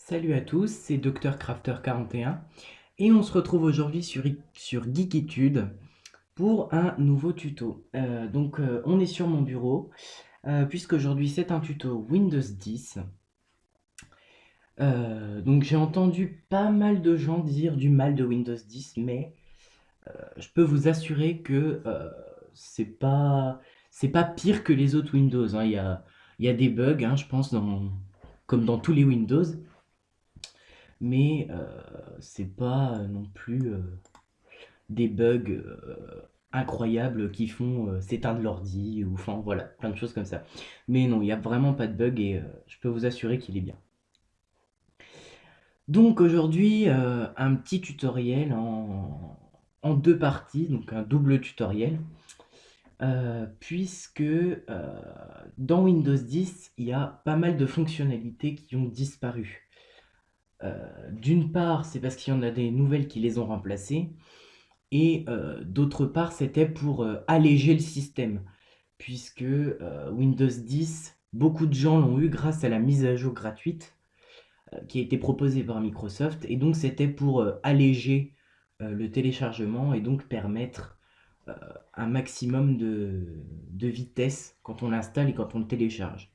Salut à tous, c'est Dr Crafter 41 et on se retrouve aujourd'hui sur Geekitude pour un nouveau tuto. On est sur mon bureau puisque aujourd'hui c'est un tuto Windows 10. Donc j'ai entendu pas mal de gens dire du mal de Windows 10, mais je peux vous assurer que c'est pas pire que les autres Windows, hein. Il y a des bugs, hein, je pense, comme dans tous les Windows. Mais c'est pas non plus des bugs incroyables qui font s'éteindre l'ordi ou enfin voilà, plein de choses comme ça. Mais non, il n'y a vraiment pas de bug et je peux vous assurer qu'il est bien. Donc aujourd'hui, un petit tutoriel en deux parties, donc un double tutoriel, puisque dans Windows 10, il y a pas mal de fonctionnalités qui ont disparu. D'une part, c'est parce qu'il y en a des nouvelles qui les ont remplacées, et d'autre part, c'était pour alléger le système, puisque Windows 10, beaucoup de gens l'ont eu grâce à la mise à jour gratuite qui a été proposée par Microsoft, et donc c'était pour alléger le téléchargement et donc permettre euh, un maximum de vitesse quand on l'installe et quand on le télécharge.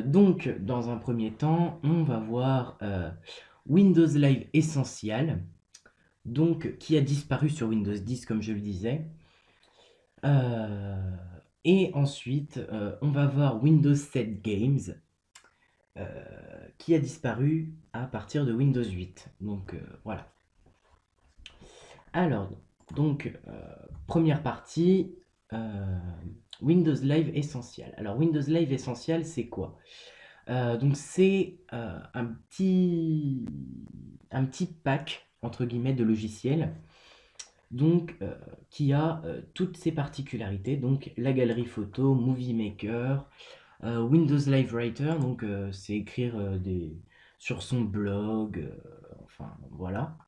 Donc, dans un premier temps, on va voir Windows Live Essential, donc qui a disparu sur Windows 10, comme je le disais. Euh, et ensuite, on va voir Windows 7 Games, qui a disparu à partir de Windows 8. Donc voilà. Alors, donc, première partie, euh, Windows Live Essential. Alors, Windows Live Essential, c'est quoi? Donc c'est un petit pack, entre guillemets, de logiciels, donc qui a toutes ses particularités, donc la galerie photo, Movie Maker, Windows Live Writer, donc c'est écrire sur son blog, enfin voilà,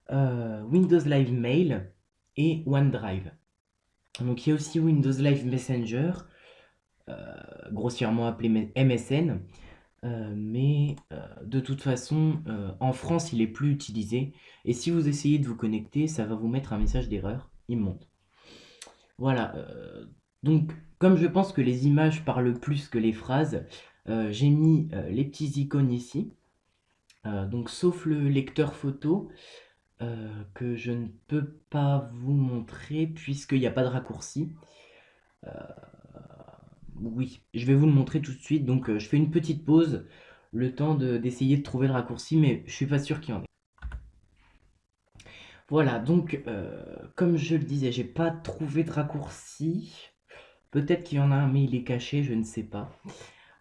Windows Live Mail et OneDrive. Donc il y a aussi Windows Live Messenger, grossièrement appelé MSN. Mais de toute façon, en France, il est plus utilisé. Et si vous essayez de vous connecter, ça va vous mettre un message d'erreur immonde. Voilà. Donc, comme je pense que les images parlent plus que les phrases, j'ai mis les petits icônes ici. Donc, sauf le lecteur photo, que je ne peux pas vous montrer puisqu'il n'y a pas de raccourci. Euh, oui, je vais vous le montrer tout de suite. Donc, je fais une petite pause, le temps d'essayer de trouver le raccourci, mais je suis pas sûr qu'il y en ait. Voilà, donc, comme je le disais, j'ai pas trouvé de raccourci. Peut-être qu'il y en a un, mais il est caché, je ne sais pas.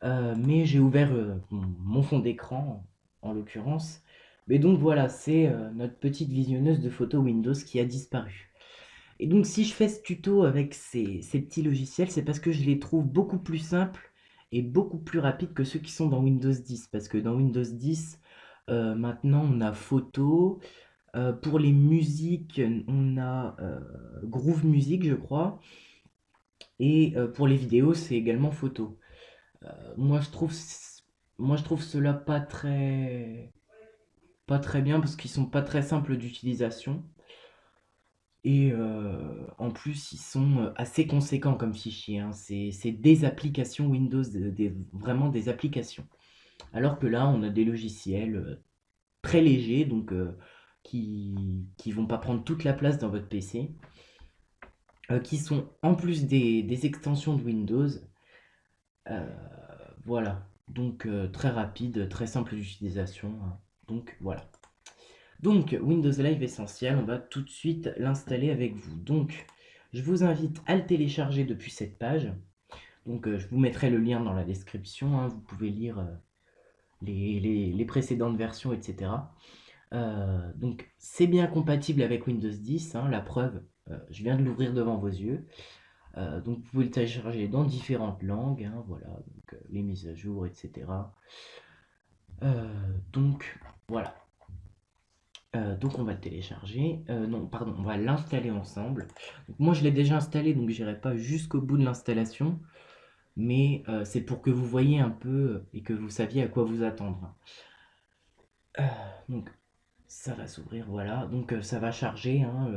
Mais j'ai ouvert mon fond d'écran, en l'occurrence. Mais donc voilà, c'est notre petite visionneuse de photos Windows qui a disparu. Et donc si je fais ce tuto avec ces petits logiciels, c'est parce que je les trouve beaucoup plus simples et beaucoup plus rapides que ceux qui sont dans Windows 10. Parce que dans Windows 10, maintenant on a photo. Pour les musiques, on a Groove Music, je crois. Et pour les vidéos, c'est également photo. Moi, je trouve, moi, je trouve cela pas très bien parce qu'ils sont pas très simples d'utilisation. Et en plus, ils sont assez conséquents comme fichiers, hein. C'est des applications Windows, vraiment des applications. Alors que là, on a des logiciels très légers, donc qui vont pas prendre toute la place dans votre PC, qui sont en plus des extensions de Windows. Euh, voilà, donc très rapide, très simple d'utilisation, hein. Donc voilà. Donc Windows Live Essential, on va tout de suite l'installer avec vous. Donc je vous invite à le télécharger depuis cette page. Donc je vous mettrai le lien dans la description, hein. Vous pouvez lire les précédentes versions, etc. Donc c'est bien compatible avec Windows 10, hein, la preuve, je viens de l'ouvrir devant vos yeux. Donc vous pouvez le télécharger dans différentes langues, hein, voilà, donc les mises à jour, etc. Donc voilà. Donc on va le télécharger. Non, pardon, on va l'installer ensemble. Donc, moi je l'ai déjà installé, donc j'irai pas jusqu'au bout de l'installation. mais c'est pour que vous voyiez un peu et que vous saviez à quoi vous attendre. Donc ça va s'ouvrir, voilà. Donc ça va charger, hein,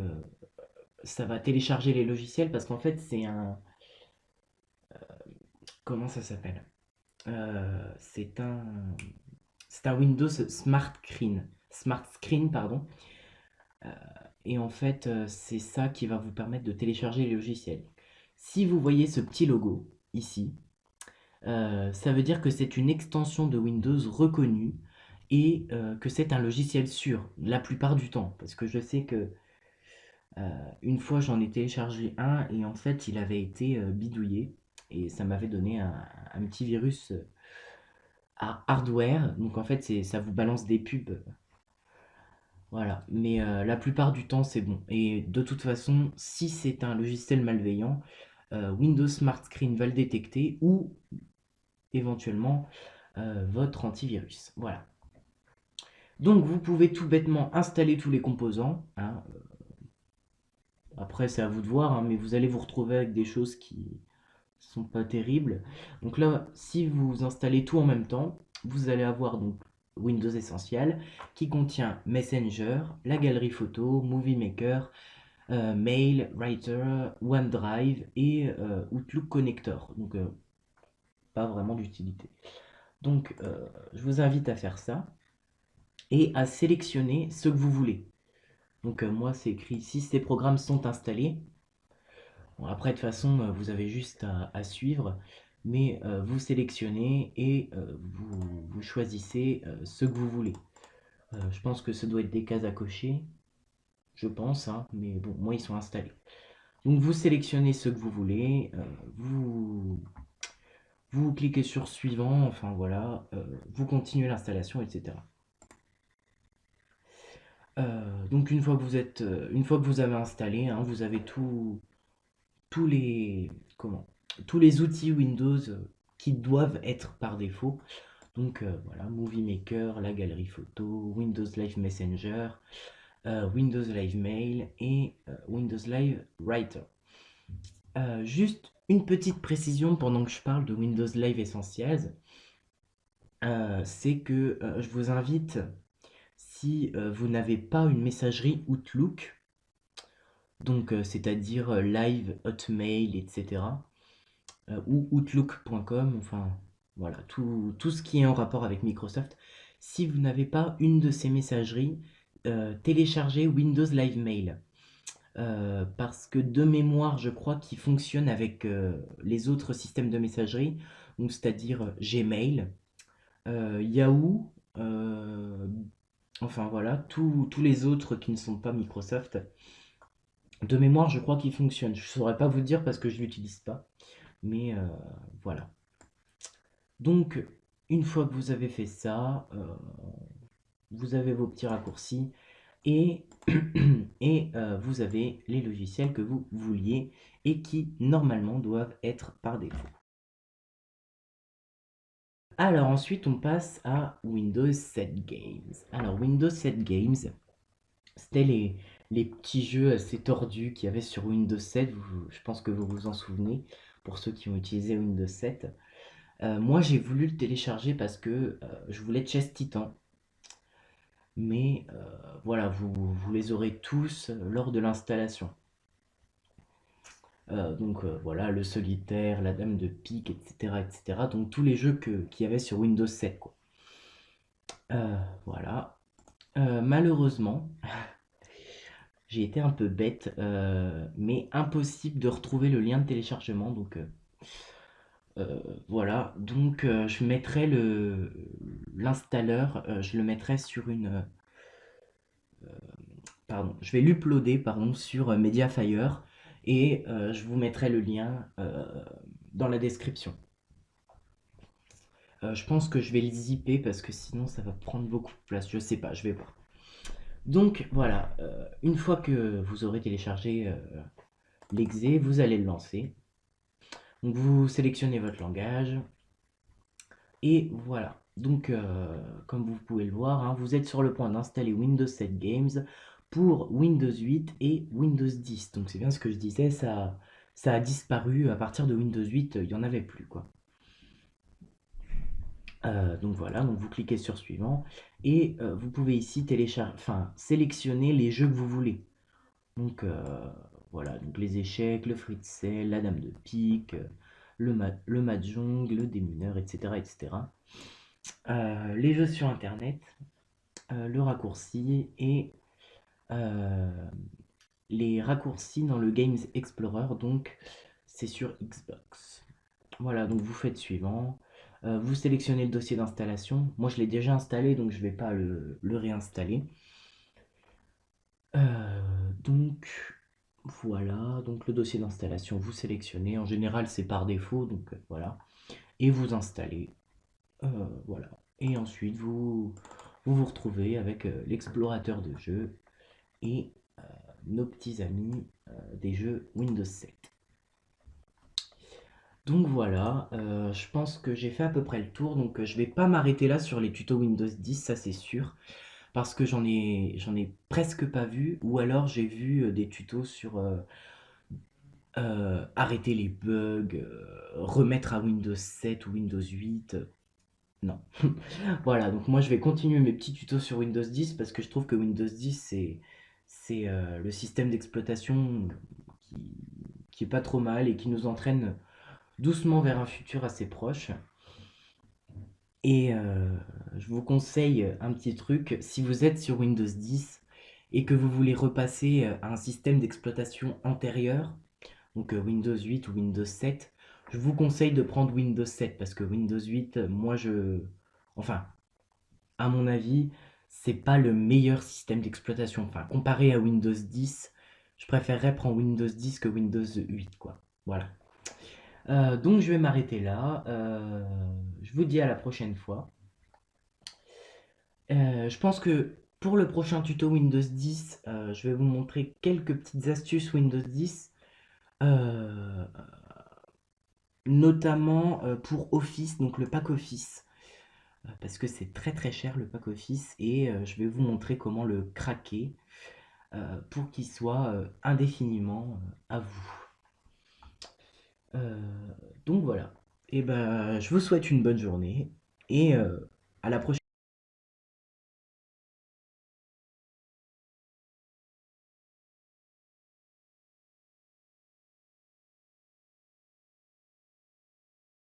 ça va télécharger les logiciels parce qu'en fait c'est un... Comment ça s'appelle? C'est un Windows Smart Screen. Smart Screen, pardon. Et en fait, c'est ça qui va vous permettre de télécharger les logiciels. Si vous voyez ce petit logo ici, ça veut dire que c'est une extension de Windows reconnue et que c'est un logiciel sûr, la plupart du temps. Parce que je sais que une fois j'en ai téléchargé un et en fait il avait été bidouillé et ça m'avait donné un petit virus hardware. Donc en fait ça vous balance des pubs. Voilà, mais la plupart du temps c'est bon. Et de toute façon, si c'est un logiciel malveillant, Windows Smart Screen va le détecter ou éventuellement votre antivirus. Voilà. Donc vous pouvez tout bêtement installer tous les composants, hein. Après c'est à vous de voir, hein, mais vous allez vous retrouver avec des choses qui sont pas terribles. Donc là, si vous installez tout en même temps, vous allez avoir donc Windows Essential qui contient Messenger, la galerie photo, Movie Maker, Mail, Writer, OneDrive et Outlook Connector. Donc pas vraiment d'utilité. Donc je vous invite à faire ça et à sélectionner ce que vous voulez. Donc moi c'est écrit ici, ces programmes sont installés. Bon, après de toute façon vous avez juste à suivre, mais vous sélectionnez et vous choisissez ce que vous voulez. Je pense que ça doit être des cases à cocher, je pense, hein, mais bon, moi ils sont installés. Donc vous sélectionnez ce que vous voulez, vous cliquez sur suivant, enfin voilà, vous continuez l'installation, etc. Donc une fois que vous avez installé, hein, vous avez tous les, comment, tous les outils Windows qui doivent être par défaut. Donc voilà, Movie Maker, la galerie photo, Windows Live Messenger, Windows Live Mail et Windows Live Writer. Juste une petite précision pendant que je parle de Windows Live Essentials, c'est que je vous invite, si vous n'avez pas une messagerie Outlook, donc c'est-à-dire Live, Hotmail, etc., ou Outlook.com, enfin voilà, tout ce qui est en rapport avec Microsoft, si vous n'avez pas une de ces messageries, téléchargez Windows Live Mail. Parce que de mémoire, je crois qu'il fonctionne avec les autres systèmes de messagerie, donc c'est-à-dire Gmail, Yahoo, enfin voilà, tous les autres qui ne sont pas Microsoft. De mémoire, je crois qu'il fonctionne. Je ne saurais pas vous dire parce que je ne l'utilise pas, mais voilà. Donc, une fois que vous avez fait ça, vous avez vos petits raccourcis et, vous avez les logiciels que vous vouliez et qui normalement doivent être par défaut. Alors ensuite on passe à Windows 7 Games. Alors Windows 7 Games, c'était les petits jeux assez tordus qu'il y avait sur Windows 7, je pense que vous vous en souvenez, pour ceux qui ont utilisé Windows 7. Moi j'ai voulu le télécharger parce que je voulais Chess Titan. Mais voilà, vous les aurez tous lors de l'installation. Donc voilà, le solitaire, la dame de pique, etc. etc. Donc tous les jeux qu'il y avait sur Windows 7, quoi. Voilà. Malheureusement, j'ai été un peu bête, mais impossible de retrouver le lien de téléchargement. Donc voilà, donc je mettrai l'installeur, je le mettrai sur une... pardon, je vais l'uploader pardon, sur Mediafire et je vous mettrai le lien dans la description. Je pense que je vais le zipper parce que sinon ça va prendre beaucoup de place. Je sais pas, je vais voir. Donc voilà, une fois que vous aurez téléchargé l'exe, vous allez le lancer. Donc vous sélectionnez votre langage et voilà. Donc comme vous pouvez le voir, hein, vous êtes sur le point d'installer Windows 7 Games pour Windows 8 et Windows 10. Donc c'est bien ce que je disais, ça a disparu à partir de Windows 8, il n'y en avait plus, quoi. Donc voilà, donc vous cliquez sur suivant et vous pouvez ici sélectionner les jeux que vous voulez. Donc voilà, donc les échecs, le Fritzel, la dame de pique, le mahjong, le démineur, etc. etc. Les jeux sur internet, le raccourci et euh, les raccourcis dans le Games Explorer, donc c'est sur Xbox. Voilà, donc vous faites suivant. Vous sélectionnez le dossier d'installation. Moi, je l'ai déjà installé, donc je ne vais pas le réinstaller. Donc, voilà. Donc, le dossier d'installation, vous sélectionnez. En général, c'est par défaut, donc voilà. Et vous installez. Voilà. Et ensuite, vous retrouvez avec l'explorateur de jeux et nos petits amis des jeux Windows 7. Donc voilà, je pense que j'ai fait à peu près le tour, donc je vais pas m'arrêter là sur les tutos Windows 10, ça c'est sûr, parce que j'en ai presque pas vu, ou alors j'ai vu des tutos sur arrêter les bugs, remettre à Windows 7 ou Windows 8. Non. Voilà, donc moi je vais continuer mes petits tutos sur Windows 10 parce que je trouve que Windows 10 c'est le système d'exploitation qui, qui est pas trop mal et qui nous entraîne doucement vers un futur assez proche. Et je vous conseille un petit truc, si vous êtes sur Windows 10 et que vous voulez repasser à un système d'exploitation antérieur, donc Windows 8 ou Windows 7, je vous conseille de prendre Windows 7 parce que Windows 8, enfin, à mon avis, c'est pas le meilleur système d'exploitation. Enfin, comparé à Windows 10, je préférerais prendre Windows 10 que Windows 8, quoi. Voilà. Donc je vais m'arrêter là. Je vous dis à la prochaine fois. Je pense que pour le prochain tuto Windows 10, je vais vous montrer quelques petites astuces Windows 10, euh, notamment pour Office, donc le pack Office, parce que c'est très très cher le pack Office et je vais vous montrer comment le craquer pour qu'il soit indéfiniment à vous. Donc voilà. Et ben, je vous souhaite une bonne journée et à la prochaine.